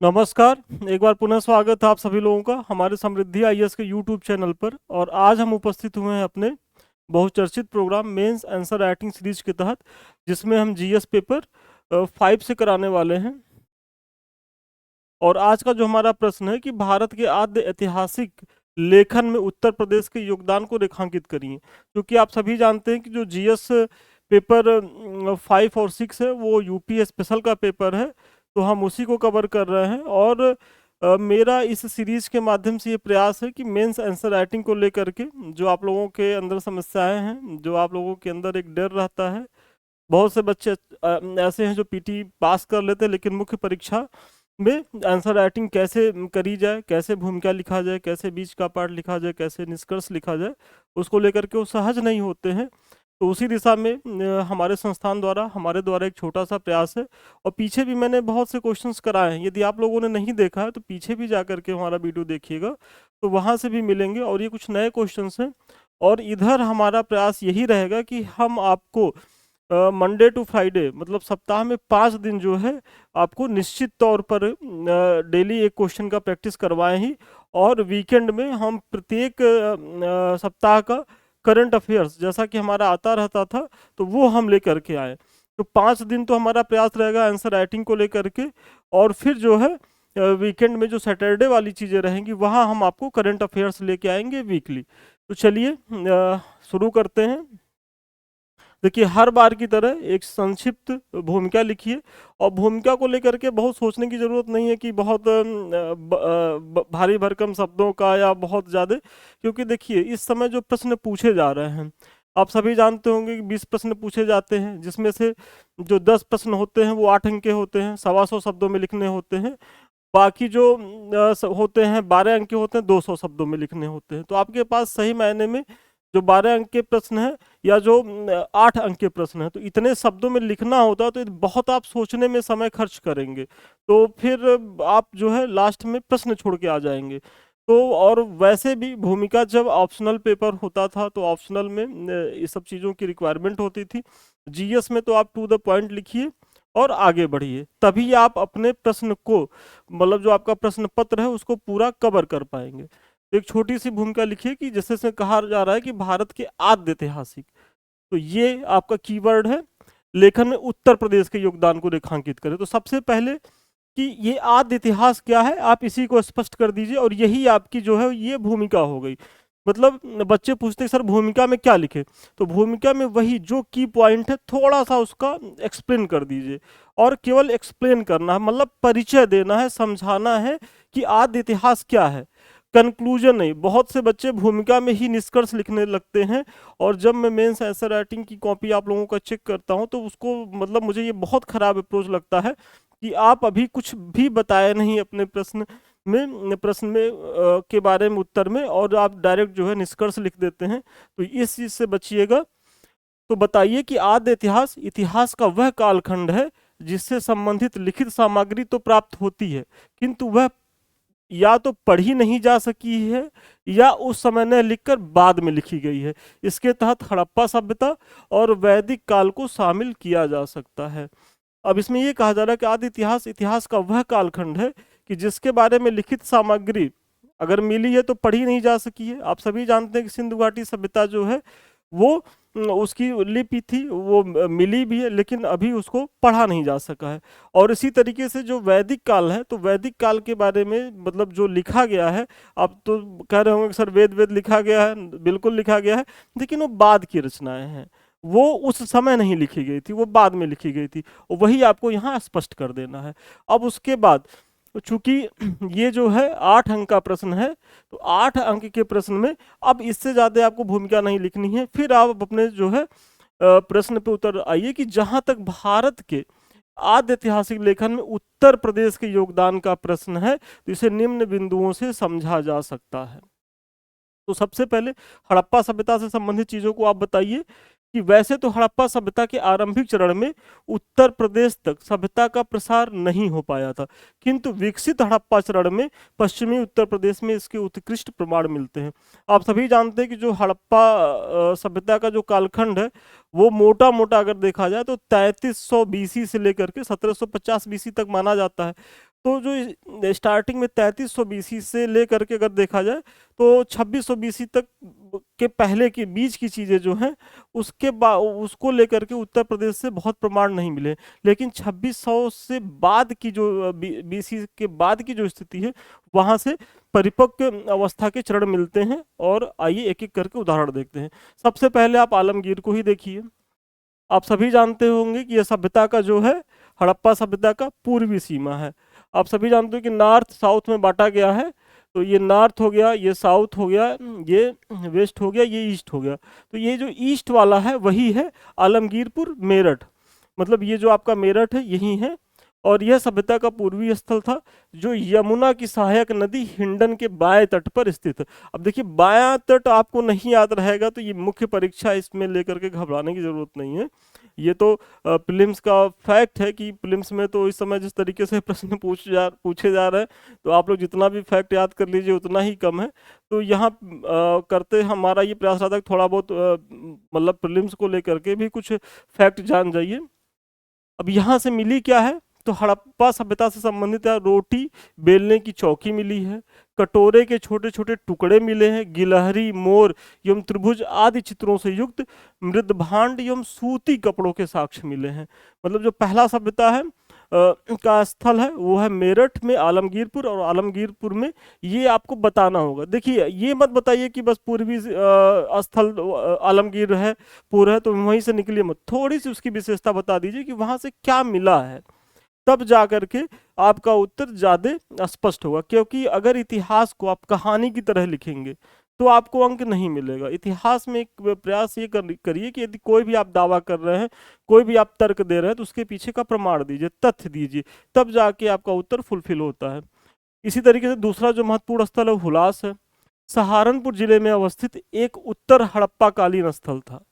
नमस्कार। एक बार पुनः स्वागत है आप सभी लोगों का हमारे समृद्धि आईएएस के यूट्यूब चैनल पर। और आज हम उपस्थित हुए हैं अपने बहुचर्चित programme mains answer writing series के तहत, जिसमें हम जीएस पेपर 5 से कराने वाले हैं। और आज का जो हमारा प्रश्न है कि भारत के आद्य ऐतिहासिक लेखन में उत्तर प्रदेश के योगदान को रेखांकित करिए। क्योंकि आप सभी जानते हैं कि जो जीएस पेपर 5 और 6 है वो यूपी स्पेशल का पेपर है, तो हम उसी को कवर कर रहे हैं। और मेरा इस सीरीज के माध्यम से ये प्रयास है कि मेंस आंसर राइटिंग को लेकर के जो आप लोगों के अंदर समस्याएं हैं, जो आप लोगों के अंदर एक डर रहता है। बहुत से बच्चे ऐसे हैं जो पीटी पास कर लेते हैं, लेकिन मुख्य परीक्षा में आंसर राइटिंग कैसे करी जाए, कैसे भूमिका लिखा जाए, कैसे बीच का पार्ट लिखा जाए, कैसे निष्कर्ष लिखा जाए, उसको लेकर के वो सहज नहीं होते हैं। तो उसी दिशा में हमारे संस्थान द्वारा, हमारे द्वारा एक छोटा सा प्रयास है। और पीछे भी मैंने बहुत से क्वेश्चंस कराए हैं, यदि आप लोगों ने नहीं देखा है तो पीछे भी जा करके हमारा वीडियो देखिएगा, तो वहाँ से भी मिलेंगे। और ये कुछ नए क्वेश्चंस हैं। और इधर हमारा प्रयास यही रहेगा कि हम आपको मंडे टू फ्राइडे, मतलब सप्ताह में 5 दिन जो है आपको निश्चित तौर पर डेली एक क्वेश्चन का प्रैक्टिस करवाएं ही। और वीकेंड में हम प्रत्येक सप्ताह का करंट अफेयर्स जैसा कि हमारा आता रहता था, तो वो हम लेकर के आए। तो 5 दिन तो हमारा प्रयास रहेगा आंसर राइटिंग को लेकर के। और फिर जो है वीकेंड में जो सैटरडे वाली चीज़ें रहेंगी वहाँ हम आपको करंट अफेयर्स लेके आएंगे वीकली। तो चलिए शुरू करते हैं। देखिए, हर बार की तरह एक संक्षिप्त भूमिका लिखिए। और भूमिका को लेकर के बहुत सोचने की ज़रूरत नहीं है कि बहुत भारी भरकम शब्दों का या बहुत ज़्यादा। क्योंकि देखिए, इस समय जो प्रश्न पूछे जा रहे हैं, आप सभी जानते होंगे कि 20 प्रश्न पूछे जाते हैं, जिसमें से जो 10 प्रश्न होते हैं वो 8 अंक के होते हैं, 125 शब्दों में लिखने होते हैं। बाकी जो होते हैं 12 अंक के होते हैं, 200 शब्दों में लिखने होते हैं। तो आपके पास सही मायने में जो 12 अंक के प्रश्न है या जो 8 अंक के प्रश्न है, तो इतने शब्दों में लिखना होता है, तो बहुत आप सोचने में समय खर्च करेंगे। तो फिर आप जो है लास्ट में प्रश्न छोड़ के आ जाएंगे। तो और वैसे भी भूमिका जब ऑप्शनल पेपर होता था तो ऑप्शनल में ये सब चीज़ों की रिक्वायरमेंट होती थी। जीएस में तो आप टू द पॉइंट लिखिए और आगे बढ़िए, तभी आप अपने प्रश्न को, मतलब जो आपका प्रश्न पत्र है उसको पूरा कवर कर पाएंगे। तो एक छोटी सी भूमिका लिखिए कि जैसे इसमें कहा जा रहा है कि भारत के आद्य ऐतिहासिक, तो ये आपका कीवर्ड है। लेखन में उत्तर प्रदेश के योगदान को रेखांकित करें। तो सबसे पहले कि ये आद्य इतिहास क्या है, आप इसी को स्पष्ट कर दीजिए। और यही आपकी जो है ये भूमिका हो गई। मतलब बच्चे पूछते हैं सर भूमिका में क्या लिखे, तो भूमिका में वही जो की पॉइंट है थोड़ा सा उसका एक्सप्लेन कर दीजिए। और केवल एक्सप्लेन करना है, मतलब परिचय देना है, समझाना है कि आद्य इतिहास क्या है। कंक्लूजन नहीं। बहुत से बच्चे भूमिका में ही निष्कर्ष लिखने लगते हैं। और जब मैं मेंस आंसर राइटिंग की कॉपी आप लोगों का चेक करता हूं, तो उसको मतलब मुझे ये बहुत खराब अप्रोच लगता है कि आप अभी कुछ भी बताए नहीं अपने प्रश्न में के बारे में उत्तर में, और आप डायरेक्ट जो है निष्कर्ष लिख देते हैं। तो इस चीज से बचिएगा। तो बताइए कि आद्य इतिहास इतिहास का वह कालखंड है जिससे संबंधित लिखित सामग्री तो प्राप्त होती है, किंतु वह या तो पढ़ी नहीं जा सकी है या उस समय न लिखकर बाद में लिखी गई है। इसके तहत हड़प्पा सभ्यता और वैदिक काल को शामिल किया जा सकता है। अब इसमें यह कहा जा रहा है कि आदि इतिहास इतिहास का वह कालखंड है कि जिसके बारे में लिखित सामग्री अगर मिली है तो पढ़ी नहीं जा सकी है। आप सभी जानते हैं कि सिंधु घाटी सभ्यता जो है वो उसकी लिपि थी, वो मिली भी है, लेकिन अभी उसको पढ़ा नहीं जा सका है। और इसी तरीके से जो वैदिक काल है, तो वैदिक काल के बारे में मतलब जो लिखा गया है, आप तो कह रहे होंगे कि सर वेद वेद लिखा गया है, बिल्कुल लिखा गया है, लेकिन वो बाद की रचनाएं हैं। वो उस समय नहीं लिखी गई थी, वो बाद में लिखी गई थी। वही आपको यहाँ स्पष्ट कर देना है। अब उसके बाद चूंकि ये जो है 8 अंक का प्रश्न है, तो 8 अंक के प्रश्न में अब इससे ज्यादा आपको भूमिका नहीं लिखनी है। फिर आप अपने जो है प्रश्न पे उतर आइए कि जहां तक भारत के आद्य ऐतिहासिक लेखन में उत्तर प्रदेश के योगदान का प्रश्न है, तो इसे निम्न बिंदुओं से समझा जा सकता है। तो सबसे पहले हड़प्पा सभ्यता से संबंधित चीजों को आप बताइए कि वैसे तो हड़प्पा सभ्यता के आरंभिक चरण में उत्तर प्रदेश तक सभ्यता का प्रसार नहीं हो पाया था, किंतु विकसित हड़प्पा चरण में पश्चिमी उत्तर प्रदेश में इसके उत्कृष्ट प्रमाण मिलते हैं। आप सभी जानते हैं कि जो हड़प्पा सभ्यता का जो कालखंड है वो मोटा मोटा अगर देखा जाए तो 3300 बीसी से लेकर के 1750 बीसी तक माना जाता है। तो जो स्टार्टिंग में 3300 बीसी से लेकर के अगर देखा जाए तो 2600 बीसी तक के पहले के बीच की चीज़ें जो हैं उसको लेकर के उत्तर प्रदेश से बहुत प्रमाण नहीं मिले। लेकिन 2600 से बाद की जो बीसी के बाद की जो स्थिति है वहाँ से परिपक्व अवस्था के चरण मिलते हैं। और आइए एक एक करके उदाहरण देखते हैं। सबसे पहले आप आलमगीर को ही देखिए। आप सभी जानते होंगे कि यह सभ्यता का जो है हड़प्पा सभ्यता का पूर्वी सीमा है। आप सभी जानते हो कि नॉर्थ साउथ में बांटा गया है। तो ये नॉर्थ हो गया, ये साउथ हो गया, ये वेस्ट हो गया, ये ईस्ट हो गया। तो ये जो ईस्ट वाला है वही है आलमगीरपुर मेरठ। मतलब ये जो आपका मेरठ है यही है। और यह सभ्यता का पूर्वी स्थल था जो यमुना की सहायक नदी हिंडन के बाएं तट पर स्थित है। अब देखिए बायां तट आपको नहीं याद रहेगा तो ये मुख्य परीक्षा इसमें लेकर के घबराने की जरूरत नहीं है। ये तो प्रीलिम्स का फैक्ट है कि प्रीलिम्स में तो इस समय जिस तरीके से प्रश्न पूछे जा रहे हैं तो आप लोग जितना भी फैक्ट याद कर लीजिए उतना ही कम है। तो यहाँ करते हमारा ये प्रयास रहता है थोड़ा बहुत मतलब प्रीलिम्स को लेकर के भी कुछ फैक्ट जान जाइए। अब यहाँ से मिली क्या है तो हड़प्पा सभ्यता से संबंधित रोटी बेलने की चौकी मिली है, कटोरे के छोटे छोटे टुकड़े मिले हैं, गिलहरी, मोर एवं त्रिभुज आदि चित्रों से युक्त मृदभांड एवं सूती कपड़ों के साक्ष्य मिले हैं। मतलब जो पहला सभ्यता है का स्थल है वो है मेरठ में आलमगीरपुर। और आलमगीरपुर में ये आपको बताना होगा। देखिए ये मत बताइए कि बस पूर्वी स्थल आलमगीर है पूरा है तो वहीं से निकलिए मत, थोड़ी सी उसकी विशेषता बता दीजिए कि वहां से क्या मिला है, तब जा करके आपका उत्तर ज्यादा स्पष्ट होगा। क्योंकि अगर इतिहास को आप कहानी की तरह लिखेंगे तो आपको अंक नहीं मिलेगा। इतिहास में एक प्रयास ये करिए कि यदि कोई भी आप दावा कर रहे हैं, कोई भी आप तर्क दे रहे हैं तो उसके पीछे का प्रमाण दीजिए, तथ्य दीजिए, तब जाके आपका उत्तर फुलफिल होता है। इसी तरीके से दूसरा जो महत्वपूर्ण स्थल है हुलास है। सहारनपुर जिले में अवस्थित एक उत्तर हड़प्पा कालीन स्थल था।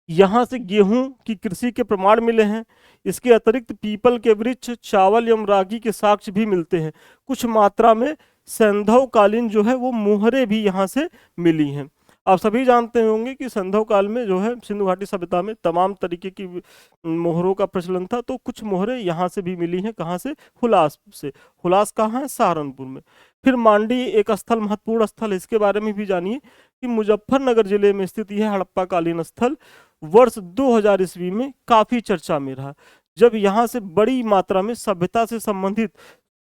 यहाँ से गेहूं की कृषि के प्रमाण मिले हैं। इसके अतिरिक्त पीपल के वृक्ष, चावल एवं रागी के साक्ष्य भी मिलते हैं। कुछ मात्रा में सैंधव कालीन जो है वो मोहरे भी यहाँ से मिली हैं। आप सभी जानते होंगे कि सैंधव काल में जो है सिंधु घाटी सभ्यता में तमाम तरीके की मोहरों का प्रचलन था। तो कुछ मोहरें यहाँ से भी मिली हैं। कहाँ से? हुलास से। हुलास कहाँ है? सहारनपुर में। फिर मांडी एक स्थल, महत्वपूर्ण स्थल, इसके बारे में भी जानिए कि मुजफ्फरनगर जिले में स्थित यह हड़प्पा कालीन स्थल वर्ष 2000 ईस्वी में काफी चर्चा में रहा, जब यहाँ से बड़ी मात्रा में सभ्यता से संबंधित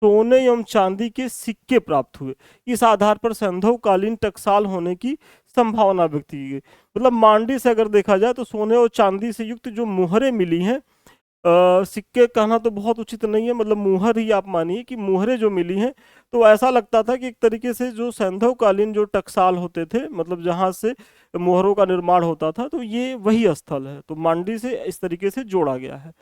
सोने एवं चांदी के सिक्के प्राप्त हुए। इस आधार पर सैंधव कालीन टकसाल होने की संभावना व्यक्त की गई। मतलब मांडी से अगर देखा जाए तो सोने और चांदी से युक्त जो मुहरें मिली हैं, सिक्के कहना तो बहुत उचित नहीं है, मतलब मुहर ही आप मानिए कि मुहरें जो मिली हैं, तो ऐसा लगता था कि एक तरीके से जो सैंधव कालीन जो टकसाल होते थे, मतलब जहाँ से मुहरों का निर्माण होता था, तो ये वही स्थल है। तो मांडी से इस तरीके से जोड़ा गया है।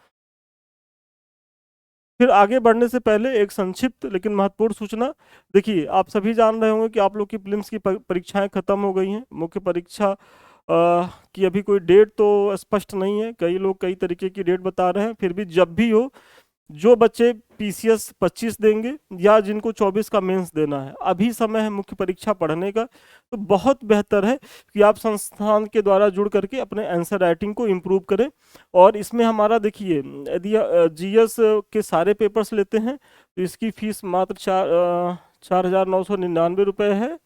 फिर आगे बढ़ने से पहले एक संक्षिप्त लेकिन महत्वपूर्ण सूचना। देखिए आप सभी जान रहे होंगे कि आप लोग की प्रीलिम्स की परीक्षाएं खत्म हो गई हैं। मुख्य परीक्षा की अभी कोई डेट तो स्पष्ट नहीं है। कई लोग कई तरीके की डेट बता रहे हैं। फिर भी जब भी हो, जो बच्चे पीसीएस 25 देंगे या जिनको 24 का मेंस देना है, अभी समय है मुख्य परीक्षा पढ़ने का, तो बहुत बेहतर है कि आप संस्थान के द्वारा जुड़ करके अपने आंसर राइटिंग को इम्प्रूव करें। और इसमें हमारा देखिए, यदि जीएस के सारे पेपर्स लेते हैं तो इसकी फीस मात्र 4,999 रुपये है।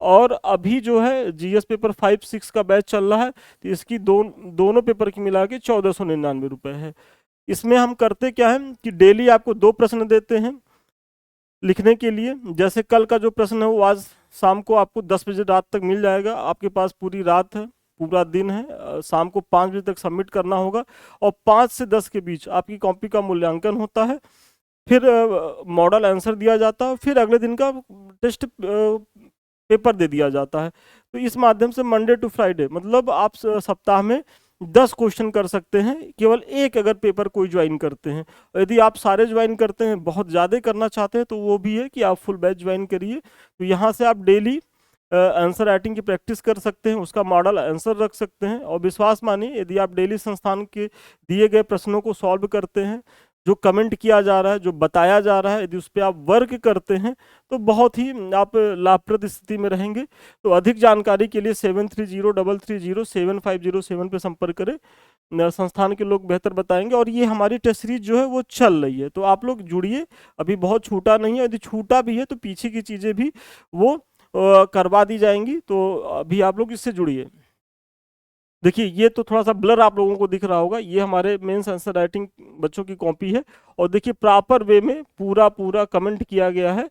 और अभी जो है जीएस पेपर 5-6 का बैच चल रहा है, तो इसकी दोनों पेपर की मिला के 1,499 रुपये है। इसमें हम करते क्या है कि डेली आपको 2 प्रश्न देते हैं लिखने के लिए। जैसे कल का जो प्रश्न है वो आज शाम को आपको 10 बजे रात तक मिल जाएगा। आपके पास पूरी रात है, पूरा दिन है, शाम को 5 बजे तक सबमिट करना होगा। और 5 से 10 के बीच आपकी कॉपी का मूल्यांकन होता है। फिर मॉडल आंसर दिया जाता है, फिर अगले दिन का टेस्ट पेपर दे दिया जाता है। तो इस माध्यम से मंडे टू फ्राइडे, मतलब आप सप्ताह में 10 क्वेश्चन कर सकते हैं, केवल एक अगर पेपर कोई ज्वाइन करते हैं। यदि आप सारे ज्वाइन करते हैं, बहुत ज़्यादा करना चाहते हैं, तो वो भी है कि आप फुल बैच ज्वाइन करिए। तो यहाँ से आप डेली आंसर राइटिंग की प्रैक्टिस कर सकते हैं, उसका मॉडल आंसर रख सकते हैं। और विश्वास मानिए, यदि आप डेली संस्थान के दिए गए प्रश्नों को सॉल्व करते हैं, जो कमेंट किया जा रहा है, जो बताया जा रहा है, यदि उस पर आप वर्क करते हैं, तो बहुत ही आप लाभप्रद स्थिति में रहेंगे। तो अधिक जानकारी के लिए 7303307507 पर संपर्क करें। संस्थान के लोग बेहतर बताएंगे। और ये हमारी टेस्ट सीरीज जो है वो चल रही है, तो आप लोग जुड़िए, अभी बहुत छूटा नहीं है, यदि छूटा भी है तो पीछे की चीज़ें भी वो करवा दी जाएंगी, तो अभी आप लोग इससे जुड़िए। देखिए ये तो थोड़ा सा ब्लर आप लोगों को दिख रहा होगा, ये हमारे मेंस आंसर राइटिंग बच्चों की कॉपी है, और देखिए प्रॉपर वे में पूरा पूरा कमेंट किया गया है,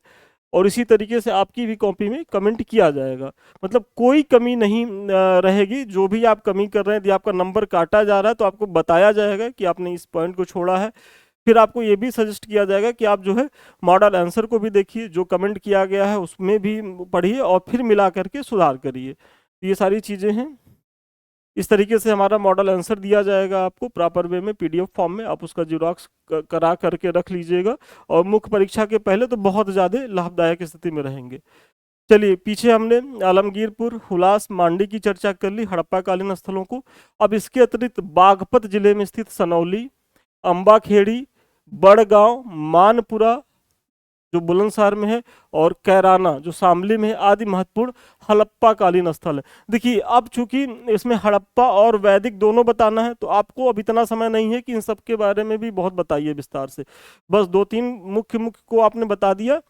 और इसी तरीके से आपकी भी कॉपी में कमेंट किया जाएगा, मतलब कोई कमी नहीं रहेगी। जो भी आप कमी कर रहे हैं, यदि आपका नंबर काटा जा रहा है तो आपको बताया जाएगा कि आपने इस पॉइंट को छोड़ा है। फिर आपको ये भी सजेस्ट किया जाएगा कि आप जो है मॉडल आंसर को भी देखिए, जो कमेंट किया गया है उसमें भी पढ़िए, और फिर मिला करके सुधार करिए। ये सारी चीज़ें हैं। इस तरीके से हमारा मॉडल आंसर दिया जाएगा आपको प्रॉपर वे में, पीडीएफ फॉर्म में, आप उसका जीरोक्स करा करके रख लीजिएगा, और मुख्य परीक्षा के पहले तो बहुत ज़्यादा लाभदायक स्थिति में रहेंगे। चलिए, पीछे हमने आलमगीरपुर, हुलास, मांडी की चर्चा कर ली, हड़प्पाकालीन स्थलों को। अब इसके अतिरिक्त बागपत जिले में स्थित सनौली, अम्बाखेड़ी, बड़गांव, मानपुरा जो बुलंदशहर में है, और कैराना जो शामली में है, आदि महत्वपूर्ण हड़प्पा कालीन स्थल है। देखिए अब चूंकि इसमें हड़प्पा और वैदिक दोनों बताना है, तो आपको अब इतना समय नहीं है कि इन सब के बारे में भी बहुत बताइए विस्तार से, बस दो तीन मुख्य मुख्य को आपने बता दिया,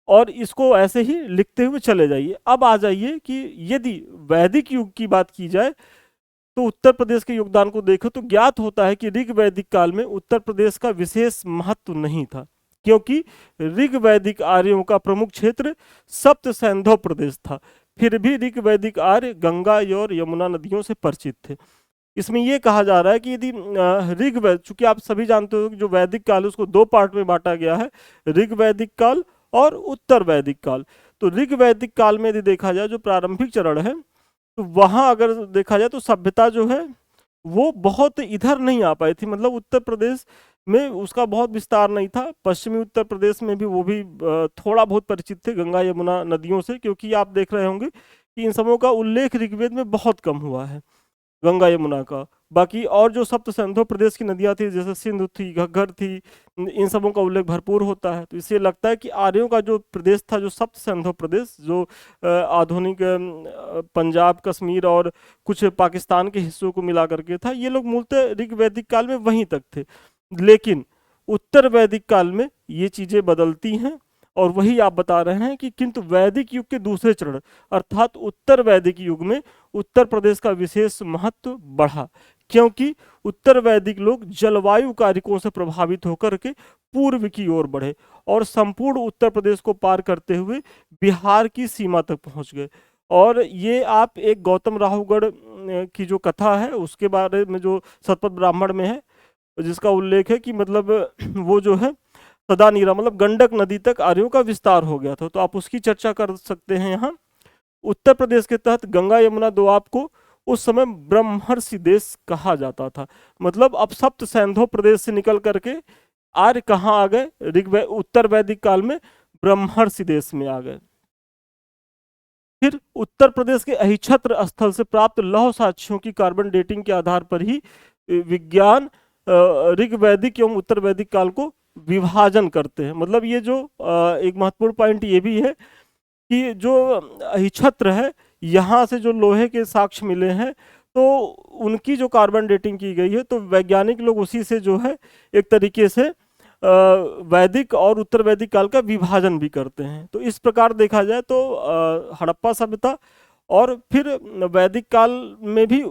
और इसको ऐसे ही लिखते हुए चले जाइए। अब आ जाइए कि यदि वैदिक युग की बात की जाए तो उत्तर प्रदेश के योगदान को देखो तो ज्ञात होता है कि ऋग वैदिक काल में उत्तर प्रदेश का विशेष महत्व नहीं था, क्योंकि ऋग वैदिक आर्यों का प्रमुख क्षेत्र सप्त सैंधव प्रदेश था। फिर भी ऋग वैदिक आर्य गंगा और यमुना नदियों से परिचित थे। इसमें यह कहा जा रहा है कि यदि ऋग वैद, चूंकि आप सभी जानते हो कि जो वैदिक काल है उसको दो पार्ट में बांटा गया है, ऋग वैदिक काल और उत्तर वैदिक काल। तो ऋग वैदिक काल में यदि देखा जाए जो प्रारंभिक चरण है, तो वहां अगर देखा जाए तो सभ्यता जो है वो बहुत इधर नहीं आ पाई थी, मतलब उत्तर प्रदेश में उसका बहुत विस्तार नहीं था। पश्चिमी उत्तर प्रदेश में भी वो भी थोड़ा बहुत परिचित थे गंगा यमुना नदियों से, क्योंकि आप देख रहे होंगे कि इन सबों का उल्लेख ऋग्वेद में बहुत कम हुआ है, गंगा यमुना का। बाकी और जो सप्त सिंधु प्रदेश की नदियां थी, जैसे सिंधु थी, घग्गर थी, इन सबों का उल्लेख भरपूर होता है। तो इससे लगता है कि आर्यों का जो प्रदेश था, जो सप्त सिंधु प्रदेश, जो आधुनिक पंजाब, कश्मीर और कुछ पाकिस्तान के हिस्सों को मिला करके था, ये लोग मूलतः ऋग वैदिक काल में वहीं तक थे। लेकिन उत्तर वैदिक काल में ये चीजें बदलती हैं, और वही आप बता रहे हैं कि किंतु वैदिक युग के दूसरे चरण अर्थात उत्तर वैदिक युग में उत्तर प्रदेश का विशेष महत्व बढ़ा, क्योंकि उत्तर वैदिक लोग जलवायु कारकों से प्रभावित होकर के पूर्व की ओर बढ़े, और संपूर्ण उत्तर प्रदेश को पार करते हुए बिहार की सीमा तक पहुंच गए। और ये आप एक गौतम राहुगढ़ की जो कथा है उसके बारे में, जो सतपथ ब्राह्मण में है, जिसका उल्लेख है कि मतलब वो जो है सदा नीरा, मतलब गंडक नदी तक आर्यों का विस्तार हो गया था, तो आप उसकी चर्चा कर सकते हैं यहाँ। उत्तर प्रदेश के तहत गंगा यमुना दोआब को उस समय ब्रह्मर्षि देश कहा जाता था। मतलब अब सप्त सैंधव प्रदेश से निकल करके आर्य कहाँ आ गए, उत्तर वैदिक काल में ब्रह्मर्षि देश में आ गए। फिर उत्तर प्रदेश के अहिछत्र स्थल से प्राप्त लौह साक्ष्यों की कार्बन डेटिंग के आधार पर ही विज्ञान ऋग वैदिक एवं उत्तर वैदिक काल को विभाजन करते हैं। मतलब ये जो एक महत्वपूर्ण पॉइंट ये भी है कि जो अहिछत्र है, यहाँ से जो लोहे के साक्ष्य मिले हैं, तो उनकी जो कार्बन डेटिंग की गई है, तो वैज्ञानिक लोग उसी से जो है एक तरीके से वैदिक और उत्तर वैदिक काल का विभाजन भी करते हैं। तो इस प्रकार देखा जाए तो हड़प्पा सभ्यता और फिर वैदिक काल में भी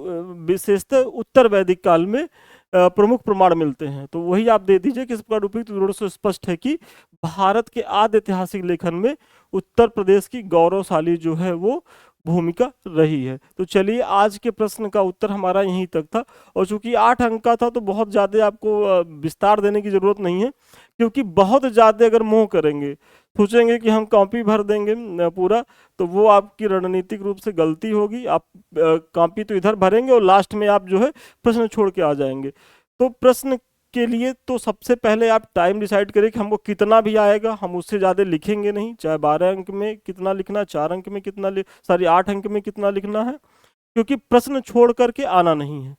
विशेषतः उत्तर वैदिक काल में प्रमुख प्रमाण मिलते हैं। तो वही आप दे दीजिए कि इस प्रकार उपयुक्त विवरण से स्पष्ट है कि भारत के आद्य ऐतिहासिक लेखन में उत्तर प्रदेश की गौरवशाली जो है वो भूमिका रही है। तो चलिए, आज के प्रश्न का उत्तर हमारा यहीं तक था, और चूंकि 8 अंक का था तो बहुत ज़्यादा आपको विस्तार देने की ज़रूरत नहीं है, क्योंकि बहुत ज़्यादा अगर मोह करेंगे, सोचेंगे कि हम कॉपी भर देंगे पूरा, तो वो आपकी रणनीतिक रूप से गलती होगी। आप कॉपी तो इधर भरेंगे और लास्ट में आप जो है प्रश्न छोड़ के आ जाएंगे। तो प्रश्न के लिए तो सबसे पहले आप टाइम डिसाइड करें कि हमको कितना भी आएगा, हम उससे ज़्यादा लिखेंगे नहीं, चाहे 12 अंक में कितना लिखना, 4 अंक में कितना 8 अंक में कितना लिखना है, क्योंकि प्रश्न छोड़ करके आना नहीं है।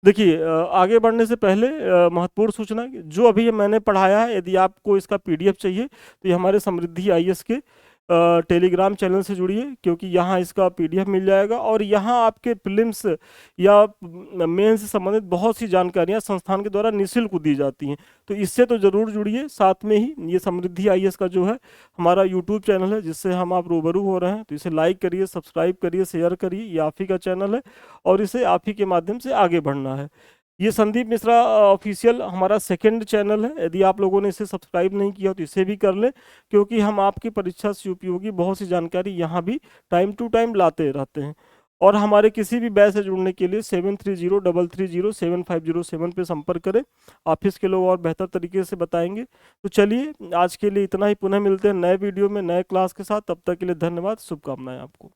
देखिए, आगे बढ़ने से पहले महत्वपूर्ण सूचना, जो अभी मैंने पढ़ाया है, यदि आपको इसका पीडीएफ चाहिए तो ये हमारे समृद्धि आईएएस के टेलीग्राम चैनल से जुड़िए, क्योंकि यहाँ इसका PDF मिल जाएगा और यहाँ आपके प्रीलिम्स या मेंस से संबंधित बहुत सी जानकारियाँ संस्थान के द्वारा निःशुल्क दी जाती हैं। तो इससे तो ज़रूर जुड़िए। साथ में ही ये समृद्धि IAS का जो है हमारा यूट्यूब चैनल है, जिससे हम आप रूबरू हो रहे हैं, तो इसे लाइक करिए, सब्सक्राइब करिए, शेयर करिए। ये आप ही का चैनल है और इसे आप ही के माध्यम से आगे बढ़ना है। ये संदीप मिश्रा ऑफिशियल हमारा सेकंड चैनल है। यदि आप लोगों ने इसे सब्सक्राइब नहीं किया तो इसे भी कर लें, क्योंकि हम आपकी परीक्षा से उपयोगी बहुत सी जानकारी यहाँ भी टाइम टू टाइम लाते रहते हैं। और हमारे किसी भी बैच से जुड़ने के लिए 7303307507 पे संपर्क करें। ऑफिस के लोग और बेहतर तरीके से बताएंगे। तो चलिए, आज के लिए इतना ही। पुनः मिलते हैं नए वीडियो में नए क्लास के साथ। तब तक के लिए धन्यवाद, शुभकामनाएं आपको।